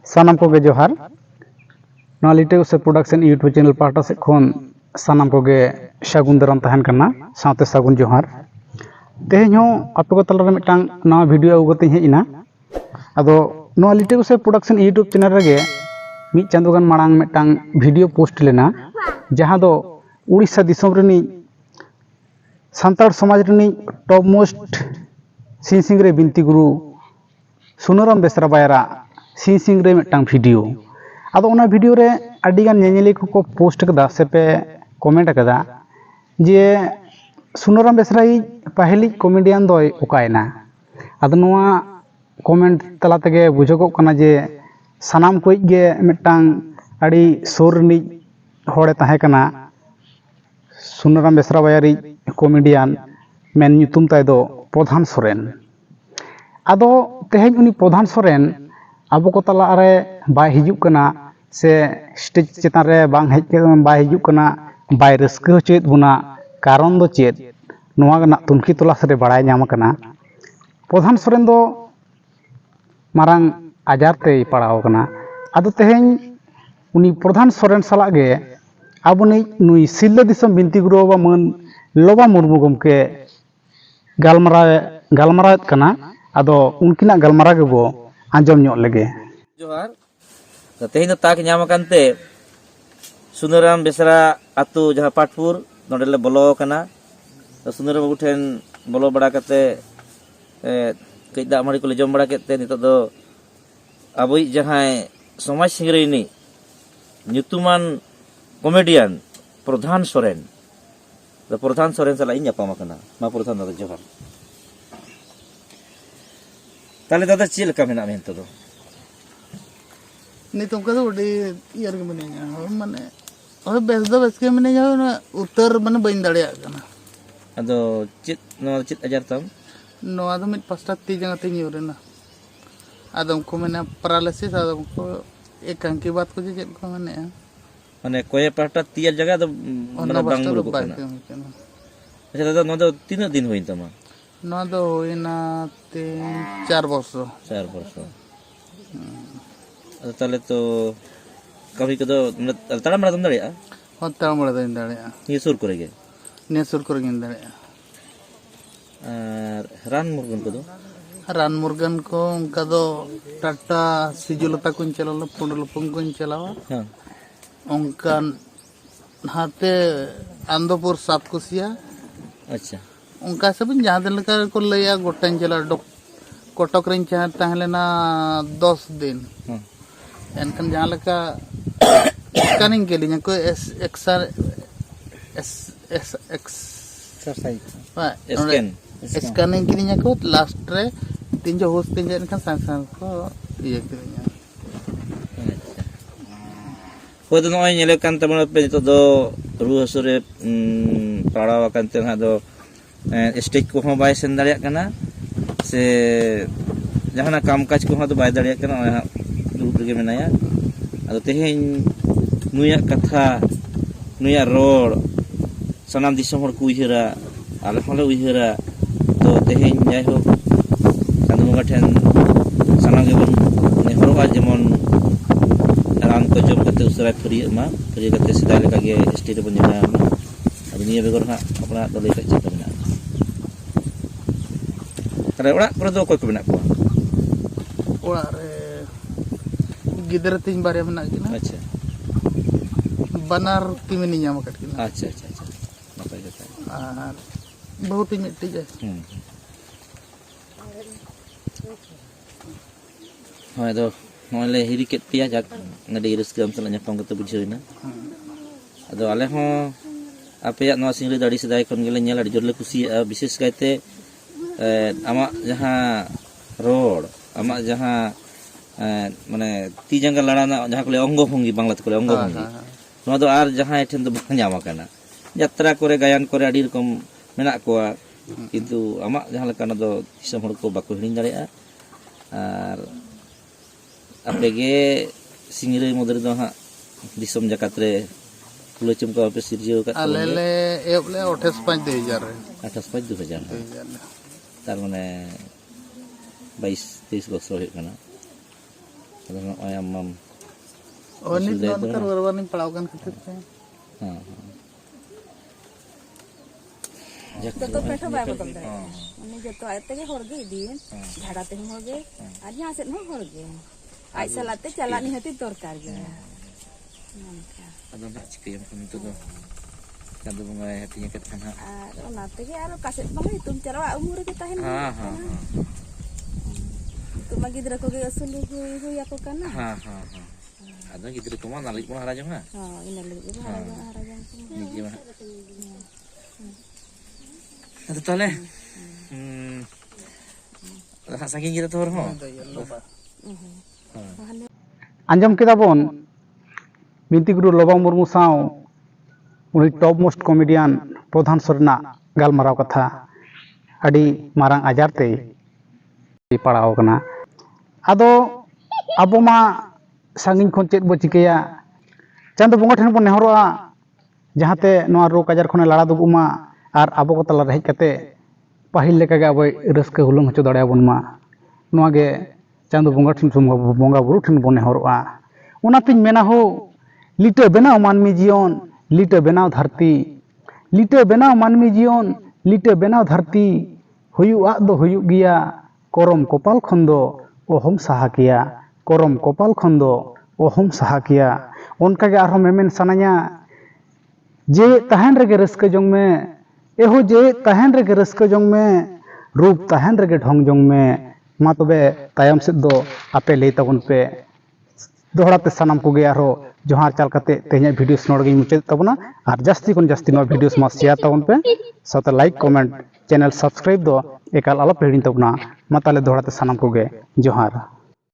सानाम को जोहार लिटे उसे प्रोडक्शन यूट्यूब चैनल पाटा से खन सानाम को सागुन दाराम तहन करना साथे सागुन जोहार तेहें आपे को तलारे मिटांग नवा वीडियो आगुते हेजना अदो नवा लिटे उसे प्रोडक्शन यूट्यूब चैनल रेगे मिट चांदो गान मांग मिटांग वीडियो पोस्ट लेना जहां दो उड़ीसा दिसोम रेनी सान्ताड़ समाज रेनी टॉप मोस्ट सिंसिंगरे बिनती गुरु सुनराम बेसरा बायरा सिंसिंगरे मिटांग वीडियो अदो ओना वीडियो रे अडिगान नेनेली को पोस्ट कदा से पे कमेंट कदा जे सुनराम बेसराई पहली कॉमेडियन दो ओकायना अदो नोआ कमेंट तला तेगे बुझोगो कना जे सानाम कोई गे मिटांग अड़ी सोर नि होड़े ताहे कना सुनराम बेसरा बायारी कॉमेडियन मेन ᱧᱩᱛᱩᱢ ताय दो प्रधान सोरेन अदो तेहेज उनी प्रधान सोरेन अब को तला रे बाय हिजुक कना से स्टेज चेतान रे बांग हेज के बाय हिजुक कना बाय रस्क होचेत बुना कारण दो चेत नोआ गना तुनखी तलास रे बड़ाय ᱧᱟᱢ कना प्रधान सोरेन दो मारांग आजार ते पड़ाव कना अदो तेहेज उनी प्रधान सोरेन साला गे आबुनी नुई सिल्ला दिसम बिनती गुरु बा मन लोबा मुर्मू गमके गालमाराव कना अदो उनकिना गालमाराव गेबो आंजम ᱧᱚᱜ लेगे जोहार तेहें दो ताक ᱧᱟᱢ कानते सुनराम बेसरा आतु जहां पाटपुर नोडेले बोलो कना सुनराम बाबू ठेन बोलो बड़ा कते कई दाग माड़ी को जम बड़ा केते नितो दो आबुई जहां समाज सिंगरेनी ᱧᱩᱛᱩᱢᱟन कॉमेडियन प्रधान सोरेन द प्रधान सोरेन साला इन ᱧᱟᱯᱟᱢ कना मा प्रधान दादा जोहार ताले दादा चेल का मेना मेन तो दो नितों का तो उड़ी यार के मने माने और बेस के मने जाओ ना उत्तर माने बइन दाड़िया कना अदो चित नो चित अजार तम नो आदम मिट पास्ता ती जगह ते यूरेना आदम को मने पैरालिसिस आदम को एक की बात को जे को माने कोई पाटा तिया जगह तो माने बांगुर को कना अच्छा दादा नो दो तीन दिन होइन तमा नो दो होइना 3-4 वर्ष ताले तो कभी कदो तड़ा मरा दम दाड़िया हो तड़ा मरा दिन दाड़िया ये सुर करेगे ने सुर करगे दाड़िया रान मुर्गन को उनका दो टाटा सिजुलता कुन चलाला पुंडलपुंग कुन चलावा हां उनका हाथे आंदोपुर सातकुसिया अच्छा उनका सब जहां दिन लगा को लया गोटन चला कोटक रिन चाह ताहलेना 10 दिन एनकन जहां लगा स्कैनिंग के लिए कोई एक्सरसाइज स्कैनिंग के लिए को लास्ट रे तीन जो होस्ट तीन एनकन सांसान को ये के लिए कोई तो नोय नेले कान तमन पे तो दो रु हसुरे पड़ाव कानते ना दो स्टेज को हो बाय सेन दाड़िया कना से जहाना कामकाज को हो तो बाय दाड़िया कना दुरुब गे मेनाया अदो तेहेन नुया कथा नुया रोड सनाम दिसम हर को उहिरा आले हले उहिरा तो तेहेन जाय हो चांदो बंगा ठेन सनाम गे बन नेहरवा जेमन रान को जम कते उसरा फ्री मा फ्री कते सिदा लेका गे स्टेज बन जना अब निया बेगर हा अपना तो लेका चेता मेना तरे ओड़ा पर दो कोई को मेना को ओड़ा रे गिदर तीन बारे में ना अच्छा बनार की में नहीं जाम कट के अच्छा नपाय जता बहुत ही मिट्टी जाए हां दो मोले हिरी के पिया जाक नडी रस्कम सला ᱧᱟᱯᱟᱢ कते बुझेना अदो आले हो आपे नो सिंगरी दाड़ी सदाय खन गेले नेल अडी जोरले खुशी विशेष कायते आमा जहां रोड आमा जहां माने ती जंगा लड़ाना जहां कोले अंग भंगी बांग्ला कोले अंग भंगी नो दो आर जहां एठन दो बांग ᱧᱟᱢ काना यात्रा करे गायन करे अडी रकम मेना कोआ किंतु आमा जहां लकाना दो दिसम हड़ को बाको हिणी दाड़िया आर आपेगे सिंगरे मदर दो हा दिसम जकात रे कुलचम को आपे सिरजियो का आलेले एबले 28,5,2000 28,5,2000 तार माने 22-23 बछर हो kana Ada noy amam. Oh ini nonton baru-baru ini pelawakan ketika. जतो पेठो बाय बदल दे माने जतो आते के होरगे इदी झाड़ाते हम होगे आज यहां से न होरगे आज सलाते चलानी हती दरकार गे Ada nak cikir yang itu tuh. Kan tuh bunga hatinya ketan ha. आर ओनाते के आरो कासेट बंग तुम चरवा उम्र के ताहेन तुम गिदरा को गे असुल हुई ako kana Ada gitu cuma nalik mah harajang ha. ina lagi harajang Niji mah. Ada tole. Saking kita tuh ho. आंजम केदा बोन बिनती गुरु लोबा मुर्मू साव उनी टॉप मोस्ट कॉमेडियन प्रधान सरना गालमाराव कथा अड़ी मारांग आजारते पड़ाव कना आदो आबो मा सांगिन खन चेद बो चिकेया चांदो बंगा ठेन बो नेहरोआ जहाते नोआ रोग आजार खने लाड़ा दुबुमा आर आबो को तला हेज कते पाहिल लेका गे आबो रस्के हुलुंग हचो दाड़े आबोन मा नोआ गे चांदो बंगा ठेन बंगा बुरु ठेन बो नेहरोआ ओनातिन मेना हो लिटे बेनाव मानमी जीवन लिटे बेनाव धरती लिटे बेनाव मानमी जीवन लिटे बेनाव धरती हुयुआ दो हुयुग गिया करम कपाल खन दो ओहम साहा किया करम कपाल खन दो ओहम साहा किया उनका के आरो मेमेन सानाया जे तहन रेगे रस्के जंग में एहो जे तहन रेगे रस्के जंग में रूप तहन रेगे ढोंग जंग में मा तबे तायम से दो आपे ले तबन पे दोहराते सानाम को गया रो जोहार चाल कते तेहना वीडियो नोड़ गे मुचाद तबना और जास्ती कोन जास्ती नो वीडियोस मा शेयर तबन पे साथ लाइक कमेंट चैनल सब्सक्राइब दो एकाल आलो पेहिड़ी तबना मा ताले दोहराते सानाम को गे जोहार।